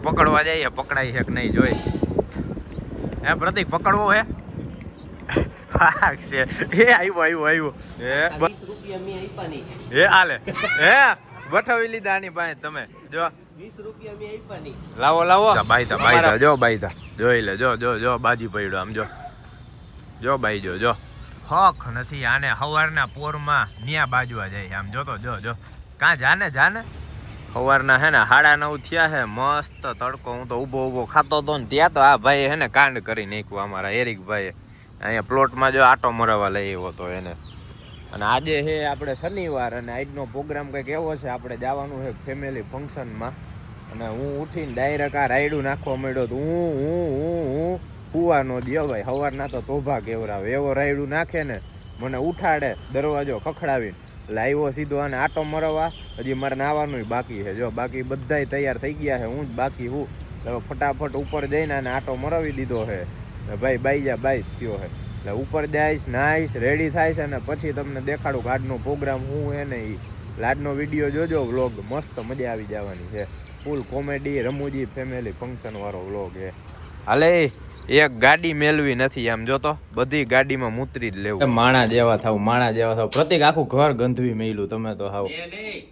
પકડવા જઈએ, પકડાય છે કે નહીં જોઈ. હે પ્રતિક પકડવો હે? ભાગ છે એ આવ્યો એ હાલે હે બઠાવી લીધા આની પાસે તમે જો 20 રૂપિયા મે આપ્યા ની. લાવો બાઈતા જો બાઈતા જોઈ લે જો બાજી પડ્યો આમ જો બાઈ જો હક નથી આને હવારના પોરમાં ન્યા બાજવા જાય આમ જોતો જો કાં જાને સવારના હે ને 9:30 થયા હે મસ્ત તડકો. હું તો ઊભો ખાતો હતો ને ત્યાં તો આ ભાઈ હે ને કાંડ કરી નાખ્યું અમારા એરિક ભાઈ અહીંયા પ્લોટમાં જો આટો મરાવા લઈ આવ્યો હતો એને. અને આજે છે આપણે શનિવાર અને આજનો પ્રોગ્રામ કંઈક એવો છે, આપણે જવાનું છે ફેમિલી ફંક્શનમાં. અને હું ઉઠીને ડાયરેક્ટ આ રાયડું નાખવા માંડ્યો તો હું કૂવાનો દ્યો ભાઈ. સવારના તો તોભા કેવરાવે એવો રાયડું નાખે ને મને ઉઠાડે દરવાજો ખખડાવીને લાવ્યો સીધો આને આટો મરવા. હજી મારે નાવાનું બાકી છે જો, બાકી બધાય તૈયાર થઈ ગયા છે, હું જ બાકી હું. એટલે ફટાફટ ઉપર જઈને આને આટો મરાવી દીધો છે ભાઈ. બાઈ થયો છે એટલે ઉપર જઈશ નાઈશ રેડી થાય છે અને પછી તમને દેખાડું આજનો પ્રોગ્રામ હું હે ને એ આજનો વિડીયો જોજો. વ્લોગ મસ્ત મજા આવી જવાની છે, ફૂલ કોમેડી રમૂજી ફેમિલી ફંક્શન વાળો વ્લોગ છે. હાલે એક ગાડી મેળવી નથી આમ જોતો, બધી ગાડીમાં મૂતરી જ લેવું. માણા જેવા થાવ પ્રતિક આખું ઘર ગંધવી મેલ્યું તમે તો હાવ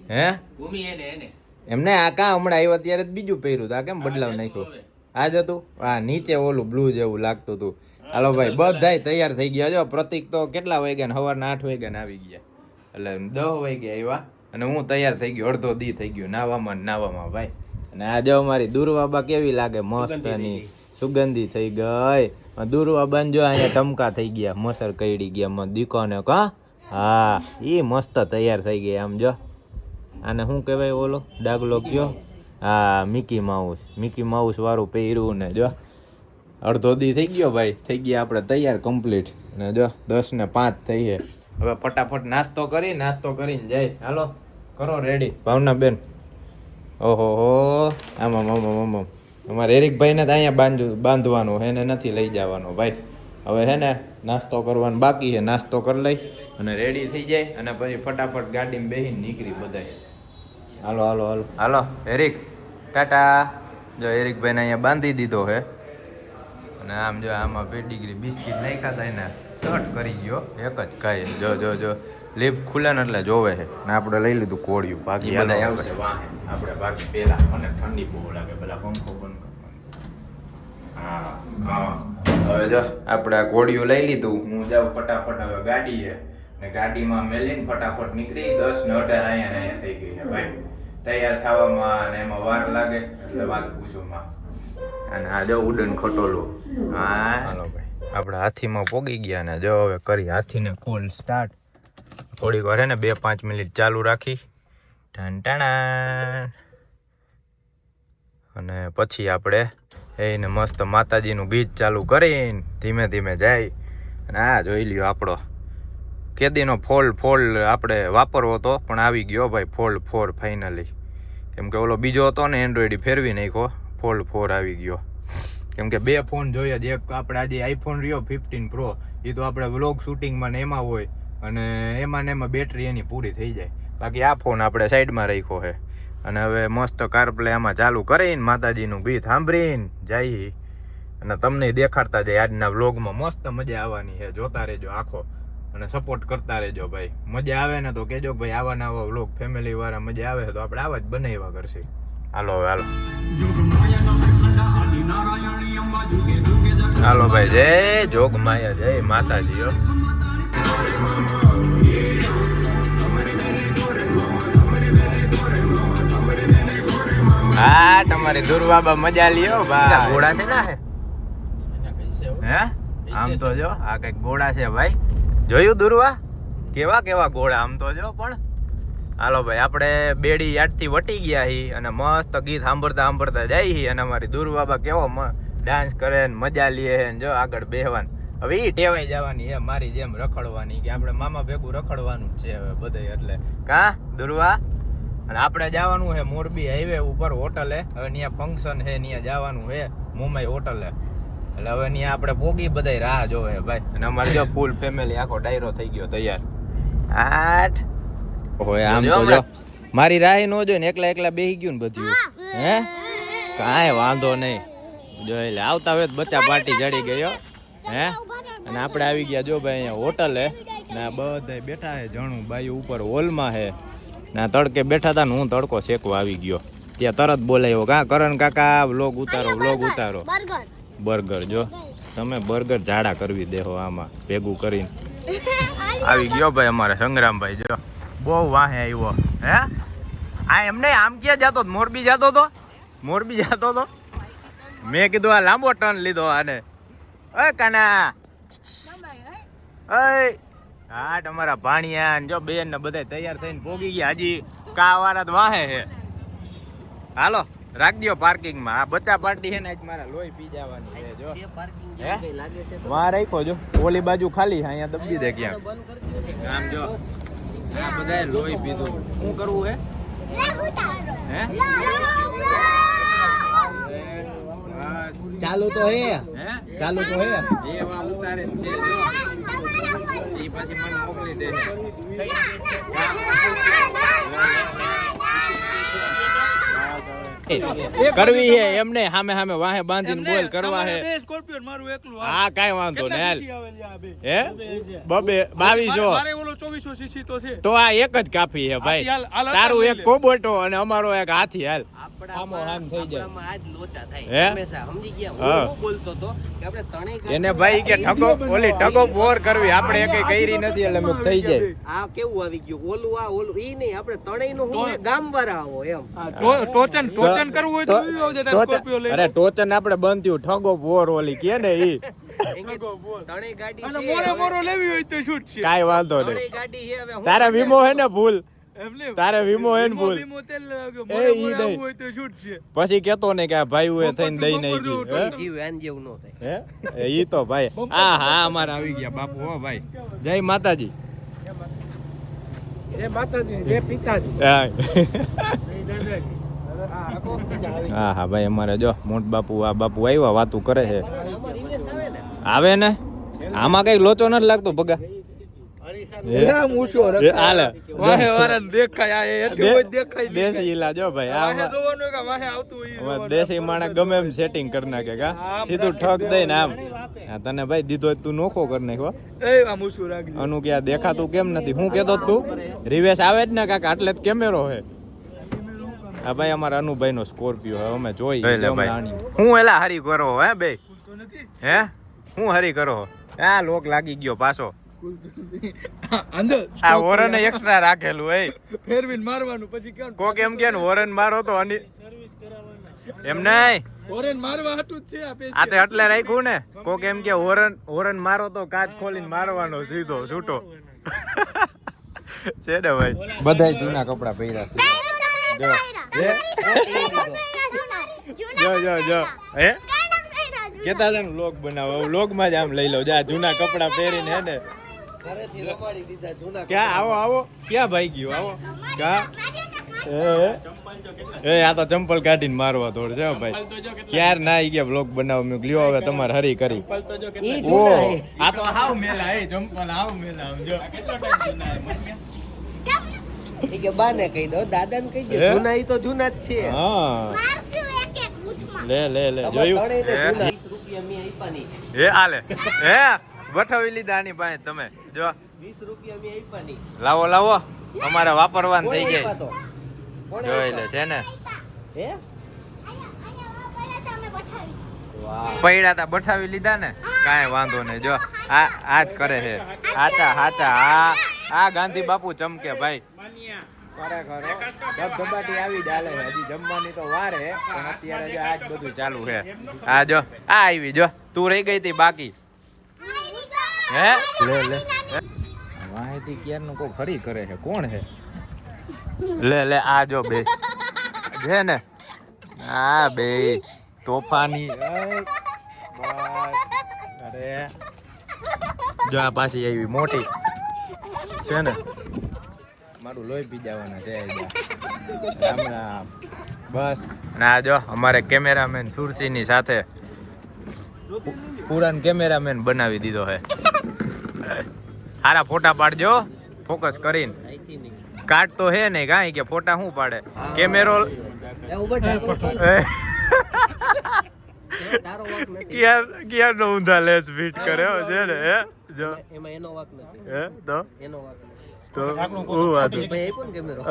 હે એમને આ કા હમણાં આવ્યા ત્યારે બીજું પહેર્યું આ કેમ બદલાવ નાખ્યો? આજ હતું આ નીચે ઓલું બ્લુ જેવું લાગતું હતું. હાલો ભાઈ બધાય તૈયાર થઈ ગયા જો. પ્રતિક તો કેટલા વાગ્યા ને સવારના 8 વાગ્યા આવી ગયા એટલે 10 વાગ્યા આવ્યા અને હું તૈયાર થઈ ગયો, અડધો દી થઈ ગયો નાવામાં ભાઈ. અને આ જો મારી દુર્વાબા કેવી લાગે મસ્ત ની સુગંધી થઈ ગઈ. દુર્વાબા જો અહીંયા ટમકા થઈ ગયા, મસર કઈડી ગયા દીકોને કા હા ઈ મસ્ત તૈયાર થઈ ગયા આમ જો. આને શું કહેવાય ઓલો ડાગલો કયો? હા મિકી માઉસ વાળું પહેર્યું ને જો અડધો દી થઈ ગયો ભાઈ. થઈ ગયા આપણે તૈયાર કમ્પ્લીટ ને જો 10:05 થઈ છે. હવે ફટાફટ નાસ્તો કરીને જાય. હાલો કરો રેડી ભાવના બેન. ઓહો આમાં અમારે એરિકભાઈને તો અહીંયા બાંધવાનું એને નથી લઈ જવાનો ભાઈ. હવે હે ને નાસ્તો કરવાનો બાકી છે, નાસ્તો કરી લઈ અને રેડી થઈ જાય અને પછી ફટાફટ ગાડીમાં બેસીને નીકળી બધાય. હાલો એરિક ટાટા. જો એરિકભાઈને અહીંયા બાંધી દીધો છે અને આમ જો આમાં પેડિગ્રી બિસ્કિટ નાખ્યા હતા એને શર્ટ કરી ગયો એક જ ખાય. જો લીપ ખુલે ને એટલે જોવે છે ને આપણે લઈ લીધું કોળિયું. બાકી બધા આવશે આપણે બાકી પેલા મને ઠંડી બહુ લાગે પેલા પંખો બંધ કરવાનો. હા હવે જો આપણે આ કોળિયું લઈ લીધું. હું જાઉં ફટાફટ હવે ગાડીએ ને ગાડીમાં મેલીને ફટાફટ નીકળી. 10:18 અહીંયા થઈ ગઈ છે ભાઈ. તૈયાર થવામાં અને એમાં વાર લાગે એટલે વાત પૂછોમાં. અને આ જો ઉડન ખટોલું હા હાલો ભાઈ આપણે હાથીમાં પોગી ગયા ને જો હવે કરી હાથીને કોલ સ્ટાર્ટ. થોડીક વાર ને 2-5 મિનિટ ચાલુ રાખી ટાણા અને પછી આપણે એને મસ્ત માતાજીનું ગીત ચાલુ કરીને ધીમે જાય. અને આ જોઈ લ્યો આપણો કેદીનો ફોલ આપણે વાપરવો હતો પણ આવી ગયો ભાઈ ફોલ્ડ 4 ફાઇનલી. કેમ કે ઓલો બીજો હતો ને એન્ડ્રોઈડ ફેરવી નાખ્યો, ફોલ્ડ 4 આવી ગયો. કેમ કે 2 ફોન જોઈએ જ. એક આપણે આજે આઈફોન રહ્યો 15 પ્રો એ તો આપણે વ્લોગ શૂટિંગમાં ને એમાં હોય અને એમાં બેટરી એની પૂરી થઈ જાય. બાકી આ ફોન આપણે સાઈડમાં રાખ્યો છે. અને હવે મસ્ત કારપ્લે આમાં ચાલુ કરીને માતાજીનું ગીત સાંભળીને જઈએ અને તમને દેખાડતા જાય. આજના વ્લોગમાં મસ્ત મજા આવવાની છે, જોતા રહેજો આખો અને સપોર્ટ કરતા રહેજો ભાઈ. મજા આવે ને તો કહેજો ભાઈ આવા નવા વ્લોગ ફેમિલી વાળા મજા આવે તો આપણે આવા જ બનાવ્યા કરશે. હાલો ભાઈ જય જોગમાયા જય માતાજી. હા તમારી દુર્વાબા મજા લ્યો ભાઈ. ઘોડા છે ને હે આમ તો જો આ કઈક ઘોડા છે ભાઈ. જોયું દુર્વા કેવા ઘોડા આમ તો જો. પણ હાલો ભાઈ આપણે બેડી યાદથી વટી ગયા હી અને મસ્ત ગીત સાંભળતા જાય અને અમારી દુર્વાબા કેવો ડાન્સ કરે ને મજા લે ને જો આગળ બેહવાનું. હવે એ ટેવાઈ જવાની છે મારી જેમ રખડવાની કે આપણે મામા ભેગું રખડવાનું જ છે હવે બધે. એટલે કા દુર્વા અને આપણે જવાનું છે મોરબી હાઈવે ઉપર હોટલે. હવે ત્યાં ફંક્શન છે ત્યાં જવાનું છે મુંબઈ હોટલે. એટલે હવે ત્યાં આપણે પોગી બધાય રાહ જોવે ભાઈ. અને અમારે જો ફૂલ ફેમિલી આખો ડાયરો થઈ ગયો તૈયાર. આમ તો જો મારી રાહ નો જો ને એકલા બેહી ગયું ને બધું હે કાંઈ વાંધો નહીં. જોઈ લે આવતા વેત બચ્ચા પાર્ટી જડી ગયો હે. અને આપણે આવી ગયા જો ભાઈ અહીંયા હોટલ હે ને આ બધા બેઠા હે જણું બાઈ ઉપર હોલમાં હે ને આ તડકે બેઠા હતા ને હું તડકો શેકવા આવી ગયો ત્યાં તરત બોલાયો કા કરણ કાકા વ્લોગ ઉતારો બર્ગર જો તમે બર્ગર જાડા કરવી દેહો આમાં ભેગું કરીને આવી ગયો ભાઈ અમારે સંગ્રામભાઈ જો બહુ વાહે આવ્યો હે. આ એમને આમ ક્યાં જતો મોરબી જતો તો મેં કીધું આ લાંબો ટર્ન લીધો આને. ઓય કાના ઓય હા તમારા ભાણિયા જો બેન ને બધા તૈયાર થઈને પોગી ગયા હજી કા વાળા વાહે હે. હાલો રાખ દો પાર્કિંગ માં. આ બચ્ચા પાર્ટી છે ને આજ મારા લોહી પી જવાની છે જો વાહ રાખ્યો જો ઓલી બાજુ ખાલી અહીંયા દબી દે ક્યાં આમ જો આ બધાએ લોહી પીધું. શું કરવું હે ચાલુ તો હે એ વા ઉતારે છે જો ઈ પાછી મને મોકલી દે કરવી હે એમને સામે વાહે બાંધીને બોલ કરવા હે. સ્કોર્પિયો મારું એકલું હા કાઈ વાંધો ને હાલ હે બબે 2200 મારે ઓલો 2400 સીસી તો છે તો આ એક જ કાફી હે ભાઈ. તારું એક કોબોટો અને અમારો એક હાથી હાલ આમો હામ થઈ જાય. આપણામાં આજ લોચા થાય હે? હંમેશા સમજી ગયા. હા. હું બોલતો તો કે આપણે ત્રણેય એને ભાઈ કે ટગો બોર કરવી આપણે એકે કરી નથી એટલે મેં થઈ જાય. આ કેવું આવી ગયું ઓલું ઈ નહીં આપણે ત્રણેય નું હું ગામવાળા આવો એમ ટોચન કરવું હોય તો આવજે તાર સ્કોર્પિયો લઈ અરે ટોચન આપણે બંધ્યું ઠગો બોર ઓલી કે ને ઈ ત્રણેય ગાડી અને છે મોરો લેવી હોય તો શૂટ છે કાઈ વાંધો ત્રણેય નહીં. ગાડી છે હવે હું તારે વીમો હે ને ભૂલ એમને તારે વીમો હે ને ભૂલ તેલ એ ઈ નહીં. હોય તો શૂટ છે પછી કેતો ને કે આ ભાઈ એ થઈને દઈ નહીં જીવ એન જેવું ન થાય હે ઈ તો ભાઈ હા અમારે આવી ગયા બાપુ હો ભાઈ. જય માતાજી. એ માતાજી એ પિતાજી હા હા ભાઈ અમારે જો મોટ બાપુ આ બાપુ આવ્યા વાતું કરે છે આવે ને આમાં કઈ લોચો નથી લાગતો ભગા હાલે વાહે વારન દેખાય આ એઠી હોય દેખાય નહીં. દેશી ઈલા જો ભાઈ વાહે આમાં જોવાનું કે વાહે આવતું હોય દેશી માણસ ગમે એમ સેટિંગ કરી નાખે કા સીધું ઠક દઈ ને આમ હા, તને ભાઈ દીધો હોય તું નોખો કરી નાખો. એ આ મૂછું રાખજો અનુ કે આ દેખાતું કેમ નથી હું કેતો તું રિવેશ આવે જ ને કાકા એટલે જ કેમેરો હે. હા ભાઈ અમારા અનુભાઈ નો સ્કોર્પિયો હે અમે જોઈ હું એલા હરી કરો હે બે હે હું હરી કરો આ લોક લાગી ગયો પાછો અંદર આ ઓરન એક્સ્ટ્રા રાખેલું હે ફેરવીન મારવાનું પછી કેમ કોક એમ કે ઓરન મારો તો એમ નહીં ઓરેન મારવા હતું જ છે આ પેજ આ તે એટલે રાખ્યું ને કોક એમ કે ઓરન મારો તો કાચ ખોલીને મારવાનો સીધો છૂટો છે ને ભાઈ બધાય જૂના કપડા પહેર્યા છે જો હે કેતા હતા ને વ્લોગ બનાવો વ્લોગ માં જ આમ લઈ લો જા જૂના કપડા પહેરીને હે ને ઘરેથી રમાડી દીધા જૂના ક્યાં આવો ક્યાં ભાઈ ગયો આવો કા એ આ તો ચંપલ કાઢીને મારવા દોડ છે ભાઈ ક્યાર ના આવી ગયા વ્લોગ બનાવો મેં લ્યો હવે તમારે હરી કરી ઈ ઓ જૂના હે. આ તો હાવ મેલા એ ચંપલ હાવ મેલા આમ જો કેટલો ટાઈમ જૂના ઈ કે બાને કહી દો દાદાને કહી દો હે? જૂના ઈ તો જૂના જ છે હા લે તમારે જોયું ત્રણેયને જૂના 20 રૂપિયા મેં આપ્યાની હે આલે હે બઠાવી લીધા આની પાસે તમે જો 20 રૂપિયા મેં આપ્યાની લાવો અમારે વાપરવાનું થઈ કોણે જાય આપ્યા તો? કોણે જોઈ આપ્યા? લે છે ને હે પૈડા તા બઠાવી લીધા ને કાંઈ વાંધો નહીં જો આ જ કરે છે હાચા આ ગાંધી બાપુ ચમકે ભાઈ ખરેખર ધબધબાટી આવી ડાલે છે હજી જમવાની તો વાર હે પણ અત્યારે જો આજ બધું ચાલુ છે આ જો આ આવી જો તું રહી ગઈ તી બાકી હે લે માહિતી ક્યારનું કોઈ ખરી કરે છે કોણ છે લે આ જો બે છે ને આ બે તોફાની અરે જો આ પાછી આવી મોટી છે ને મારું લોહી પી જવાના છે રામ રામ બસ ના જો અમારે કેમેરામેન સુરસીની સાથે પુરાન કેમેરામેન બનાવી દીધો છે સારા ફોટા પાડજો ફોકસ કરીને અહીંથી નહીં. કાઢ તો હે નહીં કાંઈ કે ફોટા શું પાડે કેમેરો એ ઉભો થા. તારો વાંક નથી. ક્યાં નો ઊંધા લેસ ફિટ કર્યો છે ને હે જો એમાં એનો વાંક નથી. હે તો એનો વાંક નથી. હું વાંધો ભાઈ આપ્યો ને કેમેરો.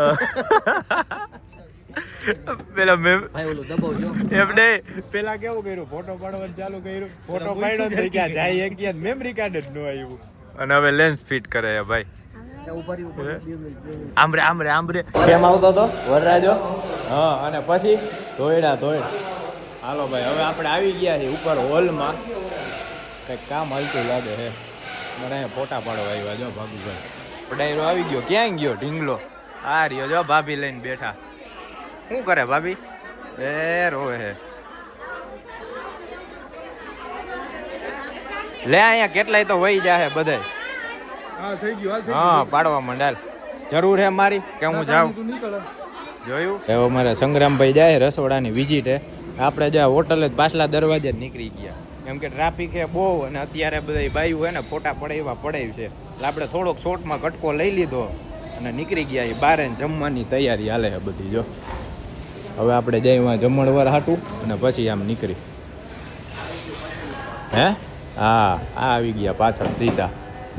પેલા મેં ભાઈ ઓલું દબાવજો. એમને પેલા કેવું કર્યું ફોટો પાડવાનું ચાલુ કર્યું ફોટો પાડ્યો તો ક્યાં જાય એક ક્યાં મેમરી કાર્ડ જ ન આવ્યું અને હવે લેન્સ ફિટ કરે છે ભાઈ ઉપર ઉપર આમરે કેમ આવતો તો વરરાજો હા અને પછી ધોયડા હાલો ભાઈ હવે આપણે આવી ગયા છીએ ઉપર હોલમાં કંઈક કામ હાલતું લાગે છે મને અહીંયા ફોટા પાડવા આવ્યા જો ભાગુભાઈ પડાયરો આવી ગયો ક્યાં ગયો ઢીંગલો આ રહ્યો જો ભાભી લઈને બેઠા શું કરે ભાભી એ રોવે હે લે અહીંયા કેટલાય તો વહી જાહે બધાય હા પાડવા માંડાલ જરૂર હે મારી કે હું જાઉં જોયું હવે મારા સંગ્રામભાઈ જાય રસોડાની વિઝિટ હે આપણે જ્યાં હોટલ જ પાછલા દરવાજે જ નીકળી ગયા કેમ કે ટ્રાફિક હે બહુ અને અત્યારે બધા બાયું હે ને ફોટા પડાવ્યા છે એટલે આપણે થોડોક શોર્ટમાં કટકો લઈ લીધો અને નીકળી ગયા એ બારે જમવાની તૈયારી હાલે છે બધી જો હવે આપણે જઈ જમણવાર હાટું અને પછી આમ નીકળી હે હા આવી ગયા પાછળ સીધા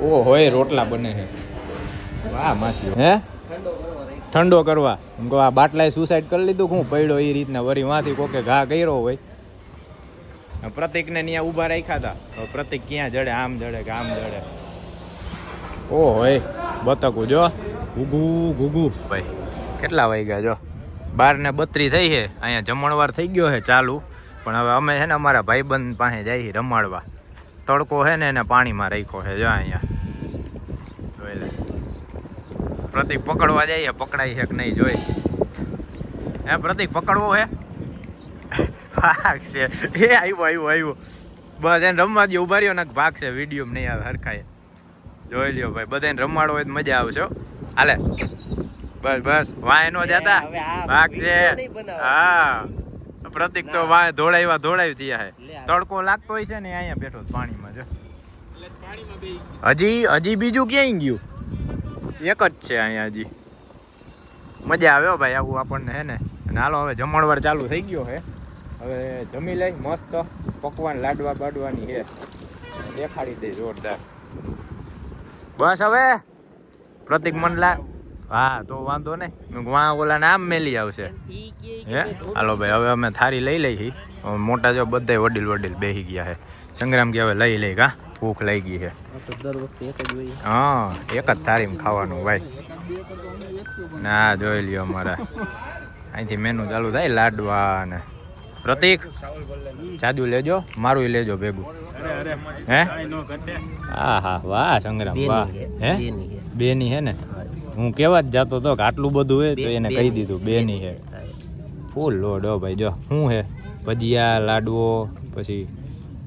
ઓ હોય રોટલા બને છે વાહ માસી હે ઠંડો કરવા એમ કહો આ બાટલાએ સુસાઈડ કરી લીધું હું પડ્યો એ રીતના વરી માંથી કોકે ઘા કર્યો હોય પ્રતિકને ત્યાં ઊભા રાખ્યા હતા પ્રતિક ક્યાં જડે આમ જડે કે આમ જડે ઓ હોય બતકું જો ઘૂઘું ભાઈ કેટલા વાગ્યા જો 12:32 થઈ છે અહીંયા જમણવાર થઈ ગયો છે ચાલુ પણ હવે અમે છે ને અમારા ભાઈબંધ પાસે જઈએ રમાડવા તડકો છે ને એને પાણીમાં રાખ્યો છે જો અહીંયા જોઈ લે પ્રતિક પકડવા જઈએ પકડાય છે કે નહીં જોઈ હે પ્રતિક પકડવો હે ભાગ છે એ આવ્યો બસ એને રમવા દો ઉભા રહ્યો ને ભાગ છે વિડીયો નહીં આવે હરખાય જોઈ લ્યો ભાઈ બધાને રમાડવો હોય તો મજા આવશે હાલે બસ વાય નો જતા ભાગ છે હા પ્રતિક તો વાય દોડાવી થયા છે તડકો લાગતો હોય છે ને અહીંયા બેઠો પાણીમાં જો હજી બીજું ક્યાંય ગયું એક જ છે અહીંયા હજી મજા આવે ભાઈ આવું આપણને હે ને અને હાલો હવે જમણવાર ચાલુ થઈ ગયો છે હવે જમી લઈ મસ્ત પકવાન લાડવા બાડવાની છે દેખાડી દે જોરદાર બસ હવે પ્રતિક મનલા હા તો વાંધો નહીં વાં ઓલા નામ મેલી આવશે હે હાલો ભાઈ હવે અમે થારી લઈ લઈ મોટા જો બધા વડીલ બેસી ગયા છે સંગ્રામ કે હવે લઈ કા ભૂખ લઈ ગઈ છે હા એક જ થારીમાં ખાવાનું ભાઈ ના જોઈ લ્યો અમારા અહીંથી મેનુ ચાલુ થાય લાડવા ને પ્રતિક જાદુ લેજો મારું લેજો ભેગું હે હા વાહ સંગ્રામ વાહ હે બેની હે ને હું કેવા જ જાતો હતો કે આટલું બધું હે તો એને કહી દીધું બેની હે ફૂલ લોડ હો ભાઈ જો શું હે ભજીયા લાડવો પછી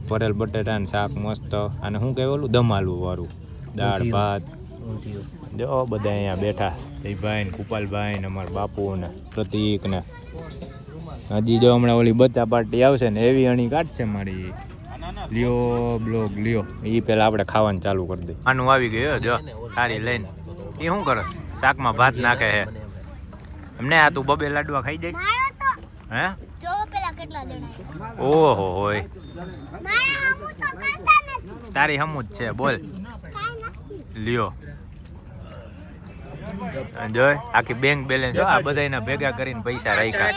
ભરેલ બટેટા ને શાક મસ્ત અને શું કહેવાય ઓલું દમ આલુ વાળું દાળ ભાત જો બધા અહીંયા બેઠા જયભાઈ ને કુપાલભાઈ ને અમારા બાપુ ને પ્રતિક ને હજી જો હમણાં ઓલી બચ્ચા પાર્ટી આવશે ને એવી અણી કાઢશે મારી લ્યો બ્લોગ લ્યો એ પેલા આપણે ખાવાનું ચાલુ કરી દઈએ આનું આવી ગયું જો સારી લઈને એ શું કરે શાકમાં ભાત નાખે હે એમને આ તું બબે લાડવા ખાઈ જઈશ હે ઓહો હોય તારી હમું જ છે બોલ લ્યો જોય આખી બેંક બેલેન્સ આ બધાના ભેગા કરીને પૈસા રાખ્યા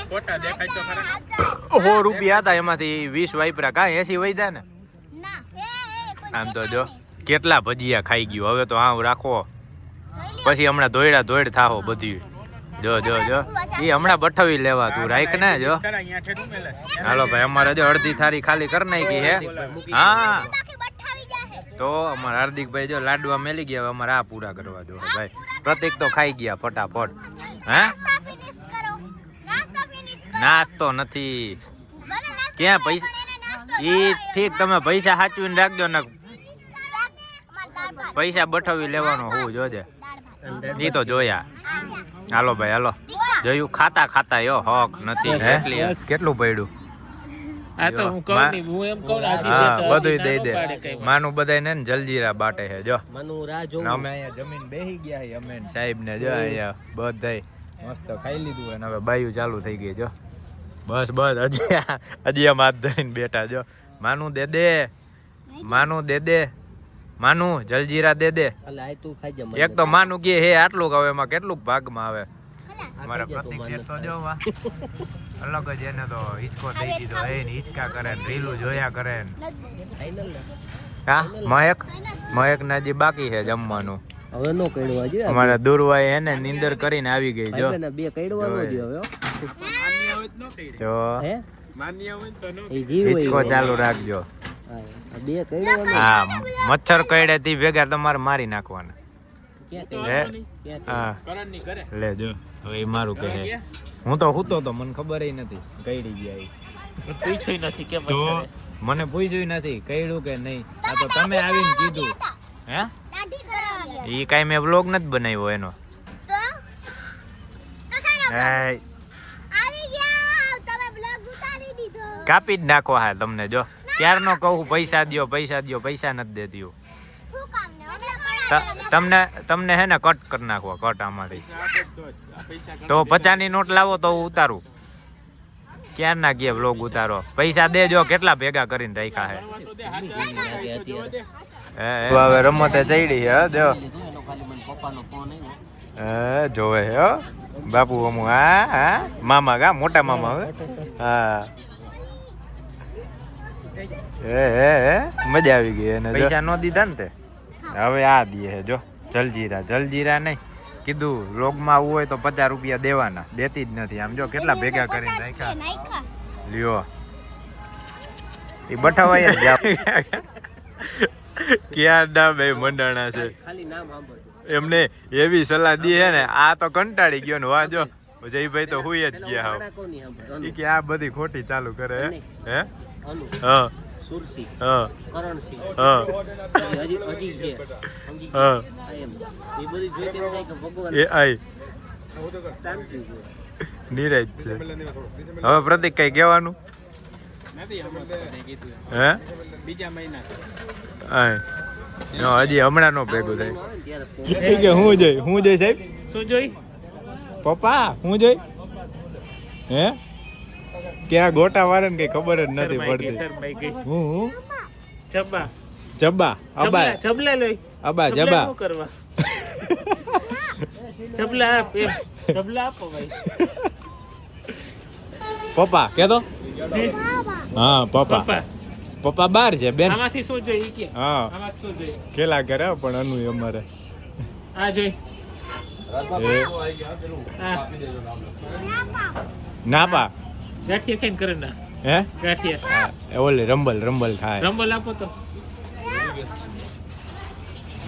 100 રૂપિયા હતા એમાંથી 20 વાપરા કાંઈ 80 વૈધા ને આમ તો જો કેટલા ભજીયા ખાઈ ગયું હવે તો આમ રાખો પછી હમણાં ધોઈડ થાહો બધી જો એ હમણાં બઠાવી લેવા તું રાખ ને જો હાલો ભાઈ અમારે જો અડધી થારી ખાલી કરી નાખી હે હા તો અમારા હાર્દિકભાઈ જો લાડવા મેલી ગયા હવે અમારે આ પૂરા કરવા દો ભાઈ પ્રતિક તો ખાઈ ગયા ફટાફટ હે નાસ્તો નથી ક્યાં પૈસા ઈ ઠીક તમે પૈસા સાચવીને રાખજો ને પૈસા બઠાવી લેવાનો હું જોજે ઈ તો જોયા હાલો ભાઈ હાલો જોયું ખાતા યો હક નથી કેટલું પડ્યું બધું દઈ દે માનું બધા ને જલજીરા બાટે છે જો અમે અહીંયા જમીન બેસી ગયા અમે સાહેબ ને જો અહીંયા બધા મસ્ત ખાઈ લીધું અને હવે બાયું ચાલુ થઈ ગઈ જો બસ હજી આમ હાથ ધરીને બેઠા જો. માનું દે દે માનું જલજીરા દે દે. અલે આ તું ખાઈ જા. એક તો માનું કે હે આટલું હવે એમાં કેટલું ભાગમાં આવે. મારા પ્રતિક શેઠ તો જો વાહ અલગ જ એને તો હિચકો દઈ દીધો એ ને હિચકા કરે ને રીલું જોયા કરે ને. ફાઈનલ ને હા મહેક ના જે બાકી છે જમવાનું. હવે નો કઈડવા જોઈએ. અમારા દુર્વાએ એને નીંદર કરીને આવી ગઈ જો. ભાઈ બે કઈડવાનો જ હવે જો હે માન્ય હોય તો નો એ જીવ હિચકો ચાલુ રાખજો. આ બે કઈડવાનો હા મચ્છર કઈડે તી ભેગા તમારે મારી નાખવાના. ક્યાં હે હા કરણ ની કરે લે જો હવે એ મારું કહે. હું તો તો મને ખબર નથી કઈડી ગયા ઈ. પૂછ્યું નથી કેમ તો મને પૂછ્યું નથી કઈડું કે નહીં. આ તો તમે આવીને કીધું. હે ઈ કાઈ મેં વ્લોગ નથી બનાવ્યો એનો. કાપી જ નાખો હા તમને જો ક્યારનો કહું પૈસા દ્યો પૈસા નથી દેતી હું. તમને હે ને કટ કરી નાખવા કટ આમાંથી. તો 50 ની નોટ લાવો તો હું ઉતારું. ક્યાં ના ગયા વ્લોગ ઉતારો પૈસા દેજો કેટલા ભેગા કરીને રાખ્યા હે. હવે રમતે ચડી હે જો જોવે હે બાપુ અમુ. હા મામા ગા મોટા મામા હા હે મજા આવી ગઈ એને. પૈસા નો દીધા ને તે હવે આ દે જો જલજીરા નહીં કીધું વ્લોગમાં આવવું હોય તો 50 રૂપિયા દેવાના. દેતી જ નથી. આમ જો કેટલા ભેગા કરીને રાખ્યા લ્યો. એ બઠાવાય જ જાવ ક્યાં ના બે મંડાણા છે ખાલી નામ સાંભળજો. એમને એવી સલાહ દી હે ને આ તો કંટાળી ગયો ને વાજો જયભાઈ તો હુઈ જ ગયા હાવ. કોની સાંભળ ઈ કે આ બધી ખોટી ચાલુ કરે હે અનુ હા સુરસી હા કરણસિંહ હા હજી છે સમજી હા એમ એ બધી જોઈ તેમ થાય કે ભગવાન એ આઈ શાંતિ છે. નીરજ છે. હવે પ્રતિક કઈ કહેવાનું નથી અમે કીધું હે બીજા મહિના આય નો હજી હમણાં નો ભેગું થાય. ત્યારે એ કે હું જોઈ સાહેબ શું જોઈ પપ્પા હું જોઈ હે ક્યાં ગોટા વાળા ને કઈ ખબર જ નથી પડતી. શરમાઈ ગઈ હું જબ્બા જબ્બા અબા જબલા લઈ અબા જબા શું કરવા જબલા આપ જબલા આપો ભાઈ પપ્પા કે તો હા પપ્પા પપ્પા પપ્પા બહાર છે બેન. આમાંથી શું જોઈ ઈ કે હા આમાંથી શું જોઈ કેલા કરે પણ અનુ અમારે આ જોઈ આ ના પા ગાંઠિયા ખાઈને કરે ના હે ગાંઠિયા હા ઓલે રંબલ થાય. રંબલ આપો તો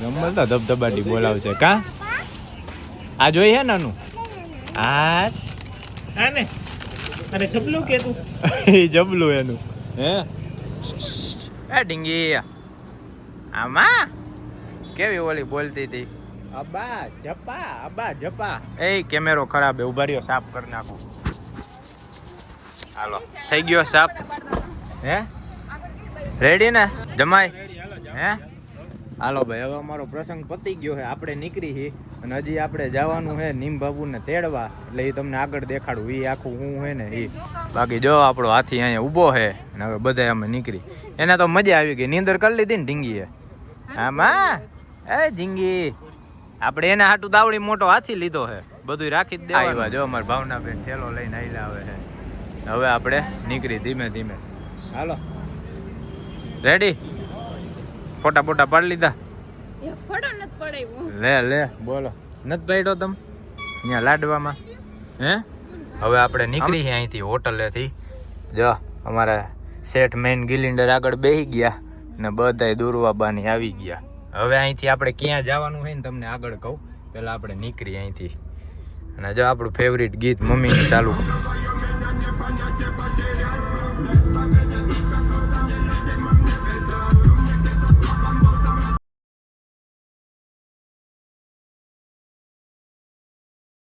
રંબલ તો ધબધબાટી બોલાવશે કા આ જોઈ હે નાનું આ આને અને જબલું કે તું એ જબલું એનું હે એ ડીંગી આમાં કેવી ઓલી બોલતી હતી અબા જપા એ કેમેરો ખરાબ હે ઉભા રહ્યો સાફ કરી નાખું. હાલો થઈ ગયો સાફ હે રેડી ને જમાય હે હાલો ભાઈ હવે અમારો પ્રસંગ પતી ગયો છે. આપણે નીકળી છીએ અને હજી આપણે જવાનું છે નીમ બાબુને તેડવા એટલે એ તમને આગળ દેખાડું એ આખું હું હે ને એ બાકી જો આપણો હાથી અહીંયા ઊભો છે અને હવે બધા અમે નીકળી. એને તો મજા આવી ગઈ નીંદર કરી લીધી ને ઢીંગીએ. આમાં એ ઢીંગી આપણે એના હાટું દાવડી મોટો હાથી લીધો છે બધું રાખી જ દેવા. જો અમારા ભાવનાબેન થેલો લઈને આવેલા આવે છે. હવે આપણે નીકળી ધીમે ધીમે. હાલો રેડી ફોટા પાડી લીધા લે બોલો નથી પડ્યો તમ અહીંયા લાડવામાં હે. હવે આપણે નીકળી છીએ અહીંથી હોટલેથી. જો અમારા શેઠ મેન ગિલિન્ડર આગળ બેસી ગયા ને બધાય દુર્વાબાની આવી ગયા. હવે અહીંથી આપણે ક્યાં જવાનું હોય ને તમને આગળ કહું. પહેલાં આપણે નીકળી અહીંથી અને જો આપણું ફેવરિટ ગીત મમ્મીનું ચાલુ